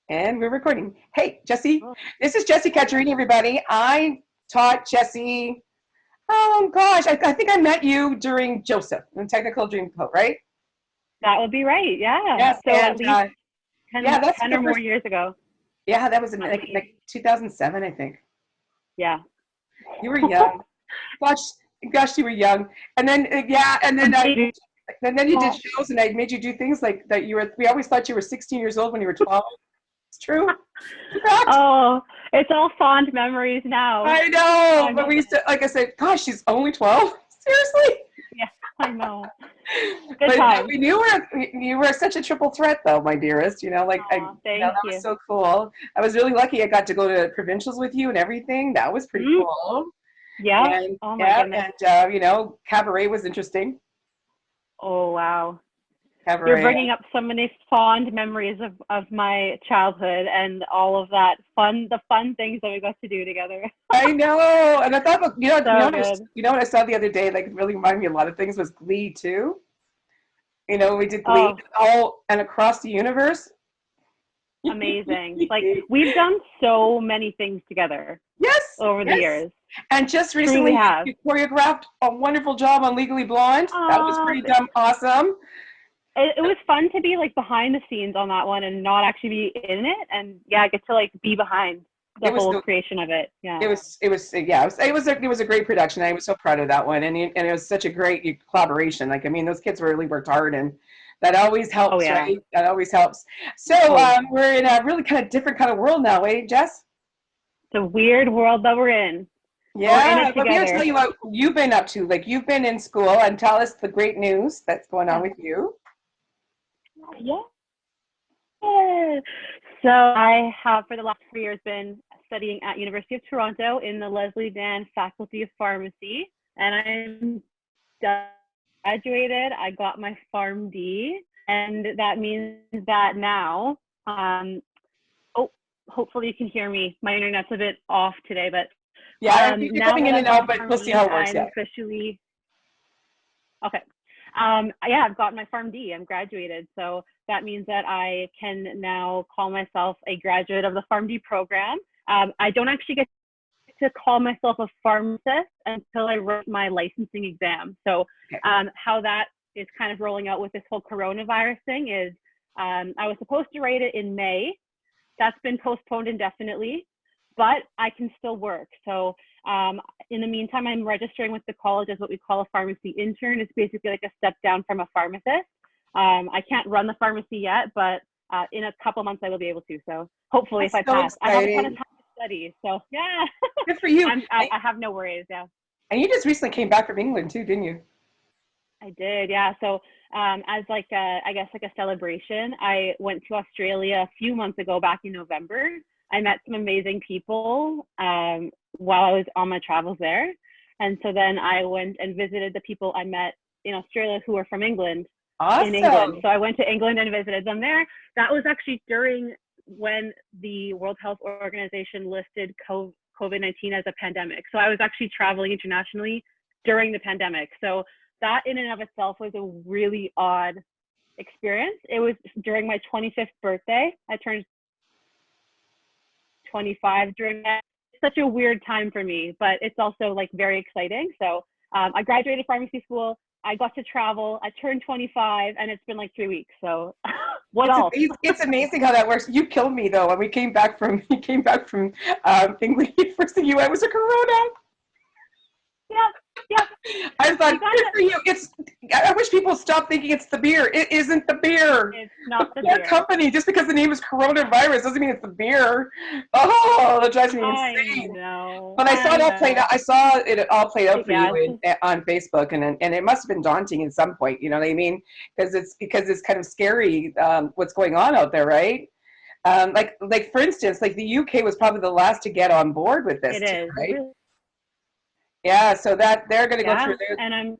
And we're recording. Hey, Jessie, Oh, this is Jessie Kajorinne, everybody. I taught Jessie, oh gosh, I think I met you during Joseph in Technical Dream Coat, right? that would be right. Yeah. Yes, So and at least yeah, 10, that's 10 the or more first, years ago, yeah, that was in at least. like 2007, I think. Yeah. You were young. Gosh, gosh, you were young. And then, yeah, Amazing. and then you did shows and I made you do things like that we always thought you were 16 years old when you were 12. It's true. Correct. Oh, it's all fond memories now. I know, I'm but just, we used to, like I said, gosh, she's only 12. Seriously. yeah, I know. Good But times. you were such a triple threat, though, my dearest. Oh, thank That was you. so cool. I was really lucky. I got to go to provincials with you and everything. That was pretty Mm, cool. yeah. And Oh my yeah, goodness. and cabaret was interesting. Oh, wow. You're Cabaret. bringing up so many fond memories of my childhood and all of that the fun things that we got to do together. I know, and I thought, So good. you know what I saw the other day, like really reminded me a lot of things was Glee too. We did Glee Oh, all and across the universe. amazing. Like we've done so many things together Yes, over the yes. years. And just Truly recently, have. you choreographed a wonderful job on Legally Blonde. That was Uh, pretty dumb awesome. it was fun to be like behind the scenes on that one and not actually be in it. And yeah, get to like be behind the It was whole so, creation of it. Yeah. yeah, it was a great production. I was so proud of that one, and it was such a great collaboration. Like, I mean, those kids really worked hard, and that always Oh helps, yeah. right? That always helps. So Oh, we're in a really kind of different kind of world now, eh, Jess? it's a weird world that we're in, but we're in Yeah, it but we gotta tell together. you what you've been up to. Like, you've been in school, and tell us the great news that's going on Yeah. with you. Yeah. So I have for the last 3 years been studying at University of Toronto in the Leslie Dan Faculty of Pharmacy, and I'm graduated. I got my PharmD, and that means that now, oh, hopefully you can hear me. My internet's a bit off today, but Yeah, you're now coming that in I've and got out, my but we'll see PharmD, how it works. I'm Yeah. officially okay. Yeah, I've got my PharmD. I'm graduated, so that means that I can now call myself a graduate of the PharmD program. I don't actually get to call myself a pharmacist until I wrote my licensing exam. So Okay. how that is kind of rolling out with this whole coronavirus thing is I was supposed to write it in May. That's been postponed indefinitely, but I can still work. So in the meantime, I'm registering with the college as what we call a pharmacy intern. It's basically like a step down from a pharmacist. I can't run the pharmacy yet, but in a couple months I will be able to. So hopefully, if That's I so pass, I have a ton of exciting. time to study. So yeah, Good for you. I have no worries. Yeah. And you just recently came back from England too, didn't you? I did, yeah. So as like I guess like a celebration, I went to Australia a few months ago, back in November. I met some amazing people while I was on my travels there, and so then I went and visited the people I met in Australia who were from England in England. Awesome. So I went to England and visited them there. That was actually during when the World Health Organization listed COVID-19 as a pandemic. So I was actually traveling internationally during the pandemic. So that in and of itself was a really odd experience. It was during my 25th birthday. I turned 25 during that. It's such a weird time for me, but it's also like very exciting. So I graduated pharmacy school. I got to travel. I turned 25, and it's been like 3 weeks. So what else? It's amazing how that works. You killed me though when we came back from England. First thing you went was a Corona. Yeah, yeah. I You thought, got good to. for you. I wish people stop thinking it's the beer. It isn't the beer. It's The not the beer beer. company, just because the name is coronavirus doesn't mean it's the beer. Oh, that drives me I insane. know. But I saw I it all played know. out. I saw it all played out for you Yeah. on Facebook, and it must have been daunting at some point. You know what I mean? Because it's kind of scary what's going on out there, right? Like for instance, like the UK was probably the last to get on board with this It too, is. It right? really. Yeah, so that they're going to go through Yeah. their. And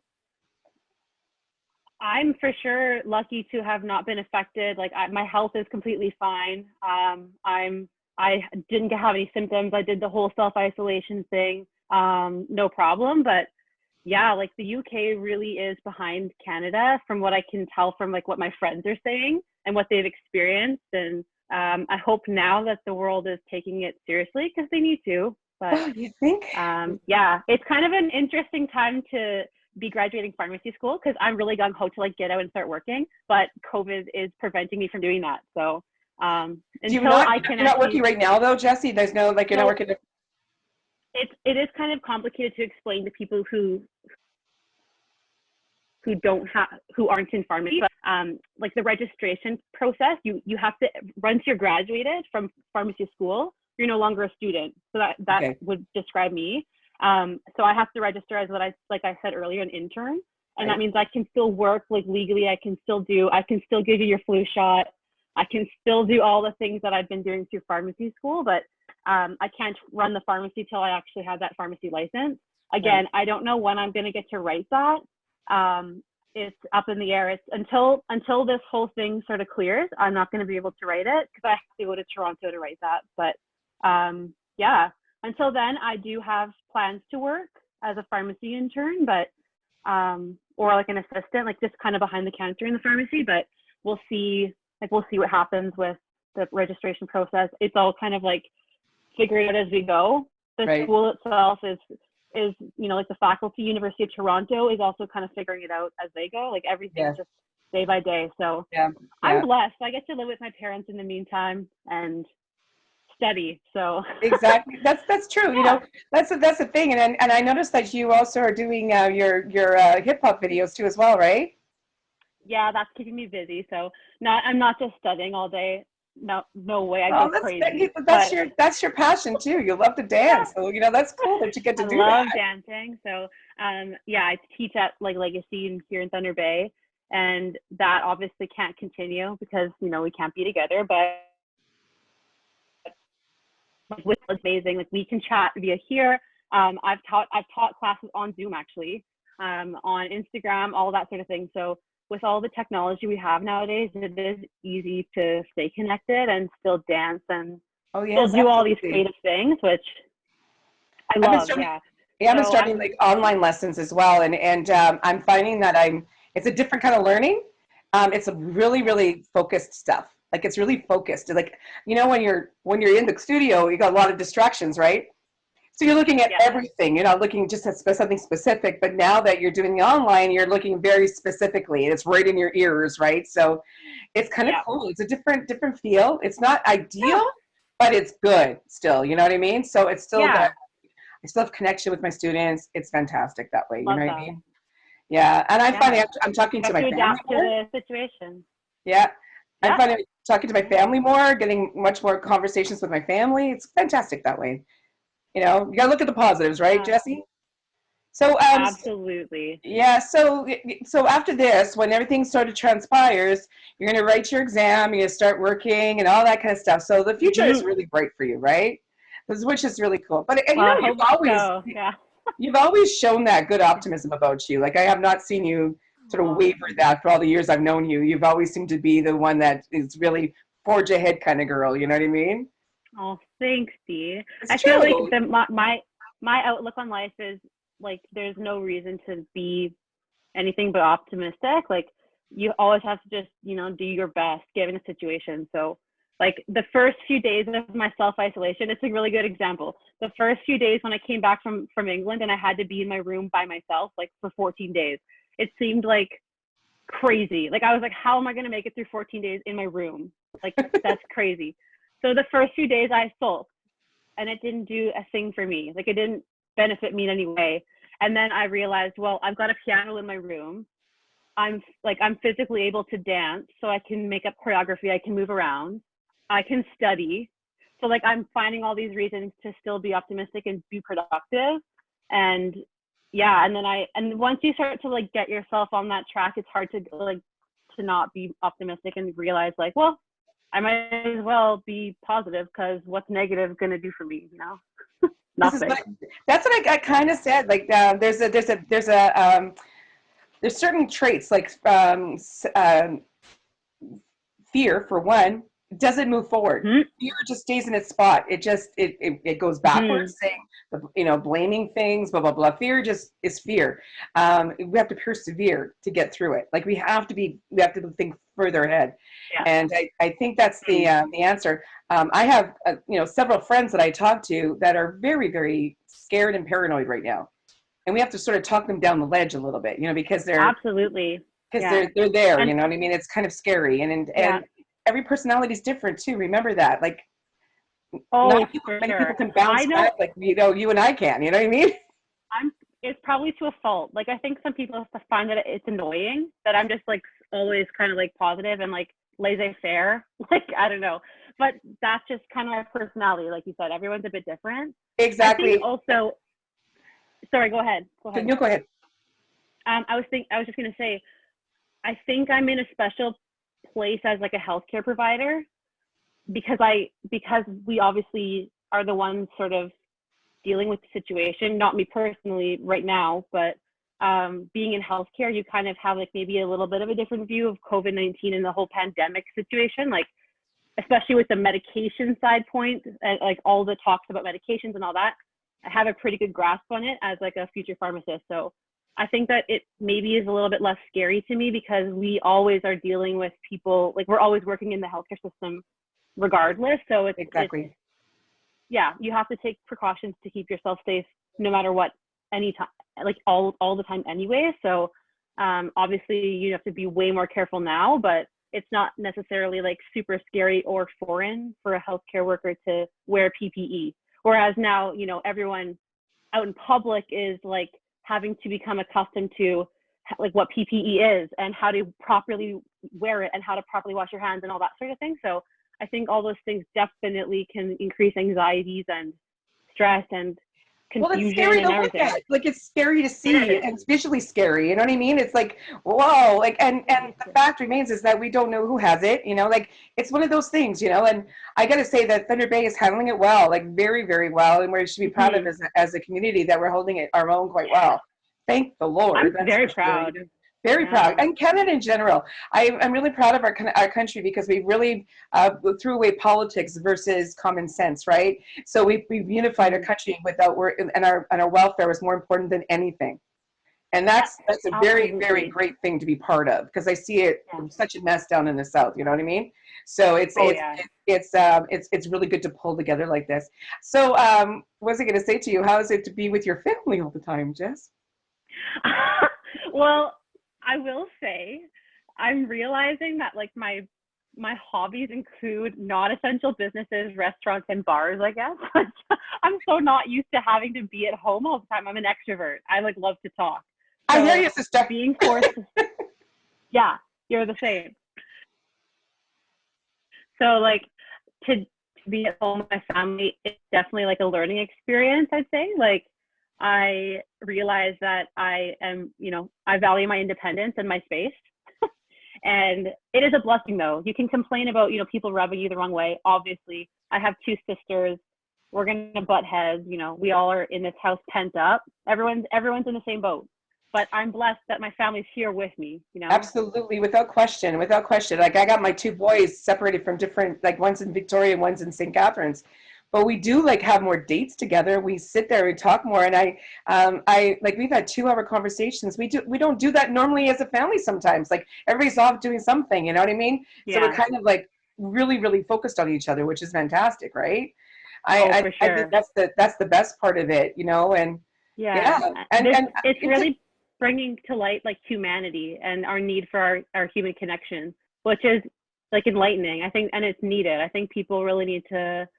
I'm for sure lucky to have not been affected. Like my health is completely fine. I didn't have any symptoms. I did the whole self isolation thing, no problem. But yeah, like the UK really is behind Canada from what I can tell from like what my friends are saying and what they've experienced. And I hope now that the world is taking it seriously because they need to. But Oh, you think? yeah, it's kind of an interesting time to be graduating pharmacy school because I'm really gung ho to like get out and start working, but COVID is preventing me from doing that. So until I can you're not working right now though, Jessie? There's no, like, you're not working. It is kind of complicated to explain to people who who aren't in pharmacy, but like the registration process, you have to, once you're graduated from pharmacy school, you're no longer a student. So that Okay. would describe me. So I have to register as like I said earlier, an intern. And that means I can still work like legally. I can still give you your flu shot. I can still do all the things that I've been doing through pharmacy school, but I can't run the pharmacy till I actually have that pharmacy license. Again, I don't know when I'm going to get to write that. It's up in the air. It's until this whole thing sort of clears, I'm not going to be able to write it because I have to go to Toronto to write that. But yeah, until then, I do have plans to work as a pharmacy intern, but or like an assistant, like just kind of behind the counter in the pharmacy. But we'll see. Like we'll see what happens with the registration process. It's all kind of like figuring it out as we go. The school itself is like the faculty, University of Toronto is also kind of figuring it out as they go. Like everything's just day by day. So I'm blessed. I get to live with my parents in the meantime and study. So exactly, that's true. You know, that's the thing. And I noticed that you also are doing your hip hop videos too as well, right? Yeah, that's keeping me busy. So I'm not just studying all day. No way, I go crazy. That's your passion too. You love to dance, so you know that's cool that you get to do that. I love dancing. So yeah, I teach at like Legacy here in Thunder Bay, and that obviously can't continue because we can't be together. But which is amazing. Like we can chat via here. I've taught classes on Zoom actually, on Instagram, all that sort of thing. So with all the technology we have nowadays, it is easy to stay connected and still dance and still do all these creative things, which I love. Yeah, I've been starting like online lessons as well, and I'm finding that it's a different kind of learning. It's a really focused stuff. Like it's really focused. Like when you're in the studio, you got a lot of distractions, right? So you're looking at everything. You're not looking just at something specific. But now that you're doing the online, you're looking very specifically, and it's right in your ears, right? So it's kind of cool. It's a different feel. It's not ideal, but it's good still. You know what I mean? So it's still good. I still have connection with my students. It's fantastic that way. You know what I mean? Yeah, and I'm finding I'm talking to my family more. To the situation. Yeah. I'm finding talking to my family more, getting much more conversations with my family. It's fantastic that way. You gotta look at the positives, right, Jessie? So absolutely. Yeah. So after this, when everything sort of transpires, you're gonna write your exam, you're gonna start working, and all that kind of stuff. So the future is really bright for you, right? Which is really cool. But you've always shown that good optimism about you. Like I have not seen you sort of waver that for all the years I've known you. You've always seemed to be the one that is really forge ahead kind of girl. You know what I mean? Oh, thanks, Dee. I feel like my outlook on life is like there's no reason to be anything but optimistic. Like you always have to just do your best given a situation. So like the first few days of my self-isolation, it's a really good example. The first few days when I came back from England and I had to be in my room by myself like for 14 days, it seemed like crazy. Like I was like, how am I going to make it through 14 days in my room? Like that's crazy. So the first few days I sulked and it didn't do a thing for me. Like it didn't benefit me in any way. And then I realized, well, I've got a piano in my room. I'm physically able to dance, so I can make up choreography. I can move around. I can study. So like I'm finding all these reasons to still be optimistic and be productive. And and once you start to like get yourself on that track, it's hard to like to not be optimistic and realize like, well, I might as well be positive because what's negative going to do for me, Nothing. That's what I kind of said. Like there's certain traits like fear for one doesn't move forward. Fear just stays in its spot. It goes backwards, saying blaming things, blah blah blah. Fear just is fear. We have to persevere to get through it. Like we have to think further ahead. Yeah. And I think that's the answer. I have several friends that I talk to that are very, very scared and paranoid right now, and we have to sort of talk them down the ledge a little bit, because Absolutely. Yeah. they're there, And you know what I mean? It's kind of scary, yeah. and every personality is different too. Remember that, like, Oh, not for many people sure. can I bounce know back like you and I can. You know what I mean? it's probably to a fault. Like, I think some people find that it's annoying that I'm just like always kind of like positive and like laissez-faire. Like, I don't know, but that's just kind of our personality. Like you said, everyone's a bit different. I think Exactly. also, sorry, go ahead. No, go ahead. I was just gonna say, I think I'm in a special place as like a healthcare provider because we obviously are the ones sort of dealing with the situation. Not me personally right now, but being in healthcare, you kind of have like maybe a little bit of a different view of COVID-19 and the whole pandemic situation, like especially with the medication side point, and like all the talks about medications and all that. I have a pretty good grasp on it as like a future pharmacist. So I think that it maybe is a little bit less scary to me because we always are dealing with people, like we're always working in the healthcare system regardless. So Exactly. yeah, you have to take precautions to keep yourself safe no matter what, anytime, like all the time anyway. So obviously you have to be way more careful now, but it's not necessarily like super scary or foreign for a healthcare worker to wear PPE. Whereas now, everyone out in public is like having to become accustomed to like what PPE is and how to properly wear it and how to properly wash your hands and all that sort of thing. So I think all those things definitely can increase anxieties and stress and Well, it's scary confusion to and look everything. at. Like, it's scary to It see, is. and it's visually scary. You know what I mean? It's like, whoa. Like, and the Yeah. fact remains is that we don't know who has it. Like, it's one of those things. And I got to say that Thunder Bay is handling it well, like very, very well, and we should be proud of Mhm. as a community that we're holding it our own quite well. Thank the Lord. I'm That's very for sure. proud. Very proud, Yeah. and Canada in general. I'm really proud of our country because we really threw away politics versus common sense, right? So we've unified our Mhm. country without work, and our welfare was more important than anything. And Yeah, that's a very, very absolutely. great thing to be part of because I see it Yeah. such a mess down in the South. You know what I mean? So Oh yeah. it's really good to pull together like this. So what was I going to say to you? How is it to be with your family all the time, Jess? Well, I will say I'm realizing that like my hobbies include non-essential businesses, restaurants, and bars, I guess. I'm so not used to having to be at home all the time. I'm an extrovert. I like love to talk. I hear So you, sister. being forced to, yeah, you're the same. So like to be at home with my family, it's definitely like a learning experience, I'd say. Like I realize that I am, I value my independence and my space. And it is a blessing though. You can complain about, people rubbing you the wrong way. Obviously, I have two sisters. We're gonna butt heads, we all are in this house pent up. Everyone's in the same boat. But I'm blessed that my family's here with me. Absolutely, without question, without question. Like I got my two boys separated from different, like one's in Victoria, and one's in St. Catharines, but we do like have more dates together. We sit there, we talk more, and I like we've had 2 hour conversations. We don't do that normally as a family sometimes. Like everybody's off doing something, you know what I mean? So we're Yeah. kind of like really, really focused on each other, which is fantastic, right? Oh, for I think sure. that's the best part of it, and Yeah. yeah, and This and it's it's really bringing to light like humanity and our need for our human connection, which is like enlightening. I think, and it's needed. I think people really need to,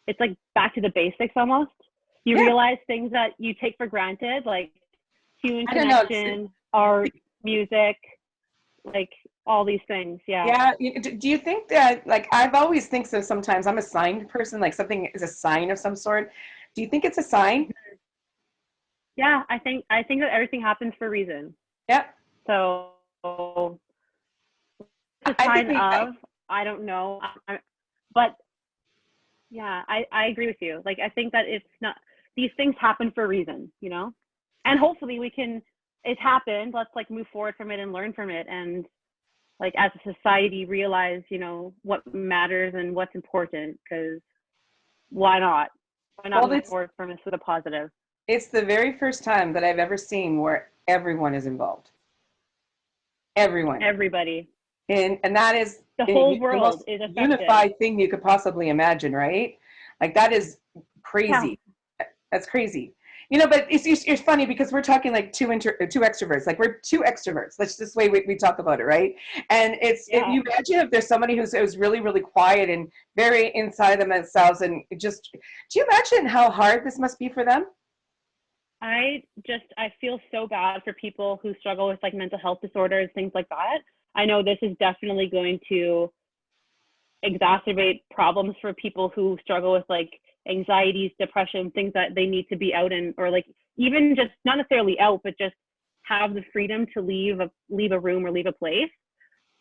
it's like back to the basics almost. You yeah. realize things that you take for granted, like human I don't know. connection, art, music, like all these things. Yeah. Yeah. Do you think that, like, I've always think so sometimes I'm a sign person, like something is a sign of some sort. Do you think it's a sign? Yeah. I think that everything happens for a reason. Yep. So it's a I think sign of, I don't know, but yeah, I agree with you. Like, I think that it's not, these things happen for a reason. And hopefully it's happened. Let's like move forward from it and learn from it. And like as a society realize, what matters and what's important, because why not? Why not well, move forward from this with a positive? it's the very first time that I've ever seen where everyone is involved. Everyone. Everybody. And that is The whole the world most is affected. unified thing you could possibly imagine, right? Like that is Yeah. crazy. That's crazy. But it's funny because we're talking like two extroverts. Like we're two extroverts. That's just the way we talk about it, right? And if Yeah. you imagine if there's somebody who's really, really quiet and very inside themselves and just, do you imagine how hard this must be for them? I feel so bad for people who struggle with like mental health disorders, things like that. I know this is definitely going to exacerbate problems for people who struggle with like anxieties, depression, things that they need to be out in, or like even just not necessarily out, but just have the freedom to leave a room or leave a place.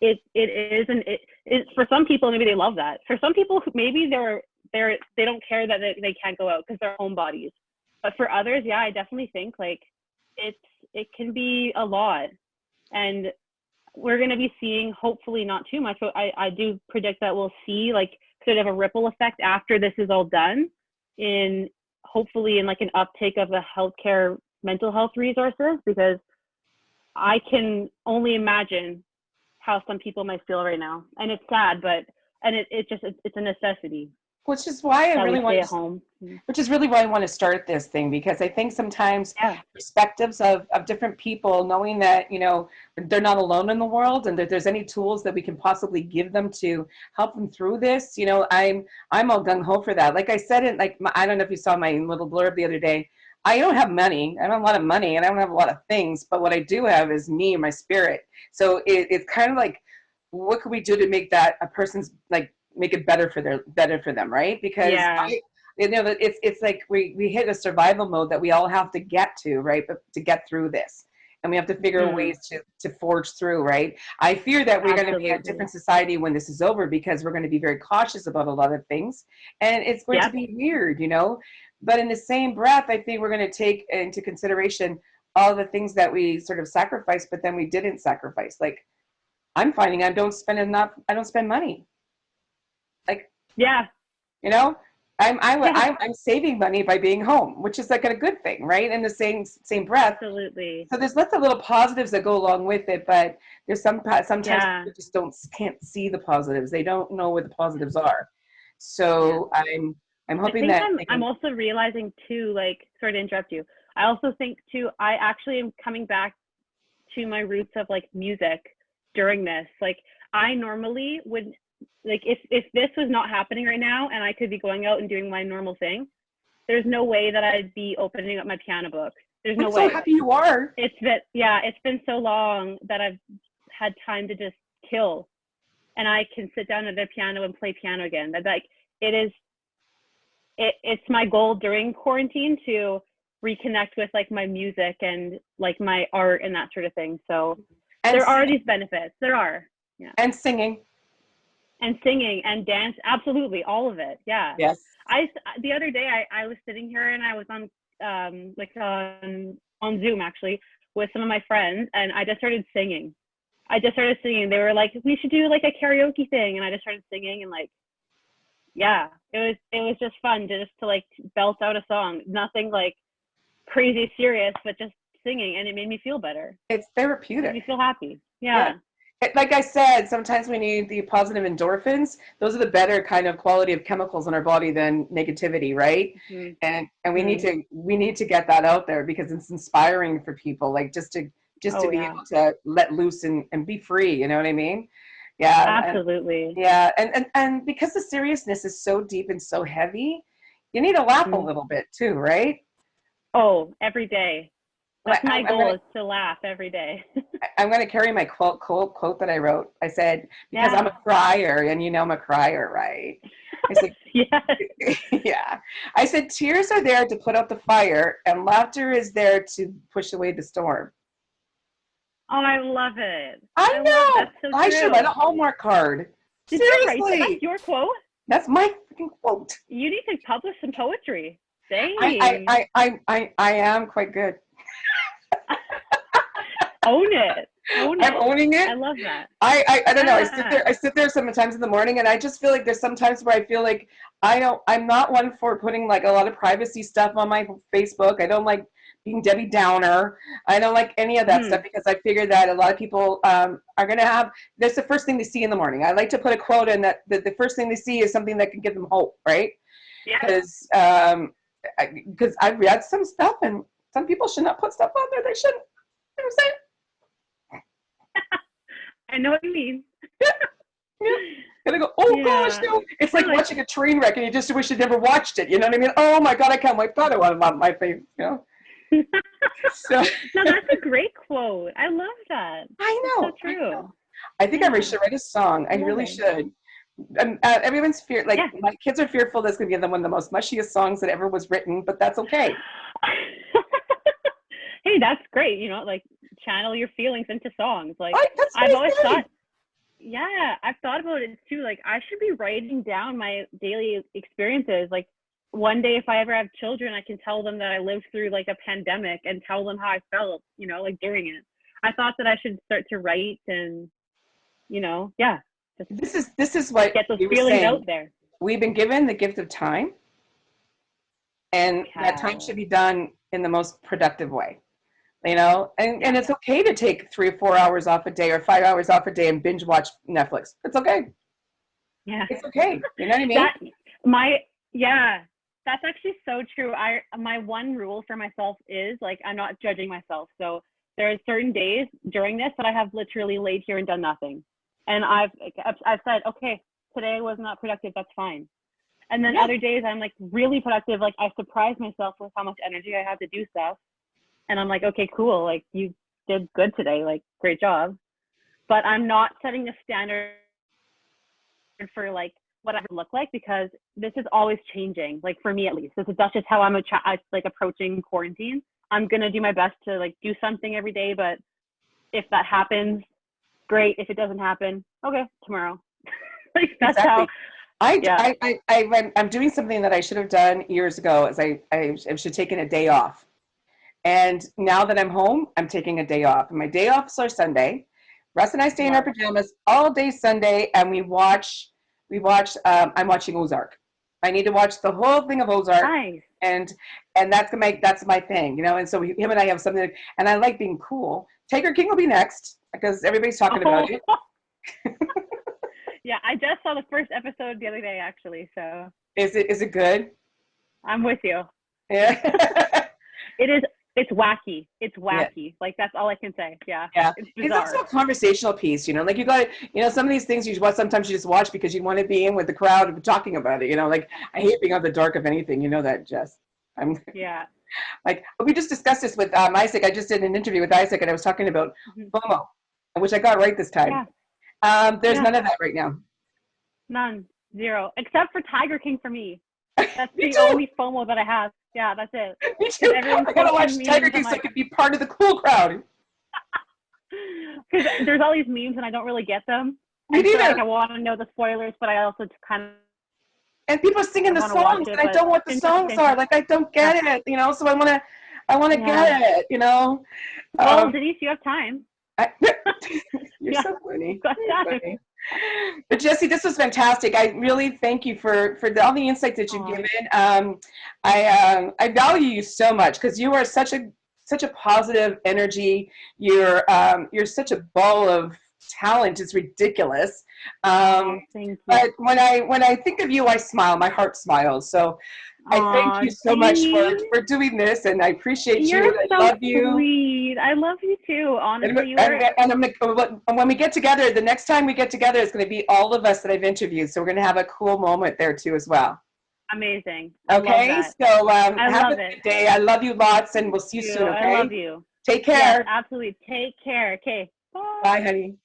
It is, and it for some people maybe they love that. For some people maybe they don't care that they can't go out because they're homebodies. But for others, yeah, I definitely think like it can be a lot, and we're going to be seeing, hopefully not too much, but I do predict that we'll see like sort of a ripple effect after this is all done, in hopefully in like an uptake of the healthcare mental health resources, because I can only imagine how some people might feel right now. And it's sad, but, and it's a necessity Which is why I that really we stay want at to home. which is really why I want to start this thing, because I think sometimes Yeah. perspectives of different people, knowing that, they're not alone in the world and that there's any tools that we can possibly give them to help them through this. I'm all gung ho for that. Like I said, I don't know if you saw my little blurb the other day. I don't have money. I don't have a lot of money and I don't have a lot of things, but what I do have is me and my spirit. So it's kind of like, what can we do to make that a person's like, make it better for them, right? Because Yeah. it's like we hit a survival mode that we all have to get to, right? But to get through this, and we have to figure Mm, ways to forge through, right? I fear that we're going to be a absolutely. different society when this is over, because we're going to be very cautious about a lot of things, and it's going to Yep. be weird. But in the same breath, I think we're going to take into consideration all the things that we sort of sacrificed, but then we didn't sacrifice. Like I'm finding I don't spend money. Like, Yeah. you know, Yeah. I'm saving money by being home, which is like a good thing, right? In the same breath. Absolutely. So there's lots of little positives that go along with it, but there's sometimes Yeah. people just can't see the positives. They don't know where the positives are. Yeah. So I'm I hoping think that they I'm can. also realizing too, like, sorry to interrupt you. I also think too, I actually am coming back to my roots of like music during this. Like I normally would, like, if this was not happening right now and I could be going out and doing my normal thing, there's no way that I'd be opening up my piano book. There's I'm no so way. happy you are. It's been so long that I've had time to just kill, and I can sit down at the piano and play piano again. That like it is it's my goal during quarantine to reconnect with like my music and like my art and that sort of thing. So And there are singing. these benefits. There are. Yeah. And singing. And singing and dance, absolutely, all of it. Yeah. Yes. I the other day I was sitting here and I was on on Zoom actually with some of my friends, and I just started singing. I just started singing. They were like, "We should do like a karaoke thing," and I just started singing, and like, yeah, it was just fun to like belt out a song. Nothing like crazy serious, but just singing, and it made me feel better. It's It made therapeutic. me feel happy. Yeah. Yeah. Like I said, sometimes we need the positive endorphins. Those are the better kind of quality of chemicals in our body than negativity, right? And Mm-hmm. we need to get that out there because it's inspiring for people, like just to Oh be yeah. able to let loose and be free, you know what I mean? Yeah, and Absolutely. yeah, and because the seriousness is so deep and so heavy, you need to laugh a Mm-hmm. little bit too, right? Oh, every day. That's my I'm goal, gonna is to laugh every day. I'm going to carry my quote that I wrote. I said, because I'm a Yeah. crier, and I'm a crier, right? I said, Yes. yeah. I said, tears are there to put out the fire, and laughter is there to push away the storm. Oh, I love it. I I love, know. that's so I should write a true. Hallmark card. Did you write that? That's Seriously, your quote? that's my freaking quote. You need to publish some poetry. I, I, Dang. I, I am quite good. Own it. Own I'm it. owning it. I love that. I don't know. Yeah. I sit there sometimes in the morning and I just feel like there's sometimes where I feel like I'm not one for putting like a lot of privacy stuff on my Facebook. I don't like being Debbie Downer. I don't like any of that stuff because I figure that a lot of people are going to have, that's the first thing they see in the morning. I like to put a quote in that the first thing they see is something that can give them hope, right? Yeah. Because I've read some stuff and some people should not put stuff on there they shouldn't. You know what I'm saying? I know what you mean. Yeah. And I go, oh gosh, no. It's like watching a train wreck and you just wish you'd never watched it. You know what I mean? Oh my God, I can't wait. I want my face, you know? So. No, that's a great quote. I love that. I know. It's so true. I think I should write a song. I really should. Everyone's my kids are fearful that's going to be one of the most mushiest songs that ever was written, but that's okay. Hey, that's great. You know, like channel your feelings into songs. Like I've always thought, I've thought about it too. Like I should be writing down my daily experiences. Like one day, if I ever have children, I can tell them that I lived through like a pandemic and tell them how I felt, you know, like during it. I thought that I should start to write and, you know, This is what get those feelings out there. We've been given the gift of time, and that time should be done in the most productive way. You know, and it's okay to take 3 or 4 hours off a day or 5 hours off a day and binge watch Netflix. It's okay. Yeah. It's okay. You know what I mean? That's actually so true. My one rule for myself is like I'm not judging myself. So there are certain days during this that I have literally laid here and done nothing. And I've said, okay, today was not productive. That's fine. And then other days I'm like really productive. Like I surprise myself with how much energy I have to do stuff. And I'm like, okay, cool. Like you did good today. Like great job. But I'm not setting a standard for like what I look like because this is always changing. Like for me, at least, that's just how I'm like approaching quarantine. I'm going to do my best to like do something every day. But if that happens, great. If it doesn't happen, okay, tomorrow. Like that's how. I'm doing something that I should have done years ago. As I should have taken a day off. And now that I'm home, I'm taking a day off. And my day off is our Sunday. Russ and I stay in our pajamas all day Sunday, and we watch. I'm watching Ozark. I need to watch the whole thing of Ozark, nice. and that's my thing, you know. And so him and I have something, and I like being cool. Tiger King will be next because everybody's talking about it. Yeah, I just saw the first episode the other day, actually. So is it good? I'm with you. Yeah. It is. It's wacky. It's wacky. Yeah. Like that's all I can say. Yeah. Yeah. It's also a conversational piece, you know. Like you got to, you know, some of these things you watch. Sometimes you just watch because you want to be in with the crowd talking about it. You know, like I hate being on the dark of anything. You know that, Jess. Yeah. Like we just discussed this with Isaac. I just did an interview with Isaac, and I was talking about FOMO, which I got right this time. Yeah. There's none of that right now. None. Zero. Except for Tiger King for me. That's the only FOMO that I have. Yeah, that's it. Me too. I gotta watch Tiger King so I can be part of the cool crowd. Because there's all these memes and I don't really get them. Me neither. Like I want to know the spoilers, but I also kind of. And people are singing the songs, and I don't know what the songs are. Like I don't get it, you know. So I want to get it, you know. Well, Denise, you have time. You're so funny. But Jessie, this was fantastic. I really thank you for all the insight that you've given. I value you so much because you are such a positive energy. You're such a ball of talent. It's ridiculous. Thank you. But when I think of you, I smile. My heart smiles. So I thank you so much for doing this, and I appreciate you. I love you. Sweet. I love you too. Honestly, and I'm when we get together, the next time we get together, it's going to be all of us that I've interviewed. So we're going to have a cool moment there too, as well. Amazing. Okay, so have a good day. I love you lots, and we'll see you soon. Okay. I love you. Take care. Yes, absolutely. Take care. Okay. Bye. Bye, honey.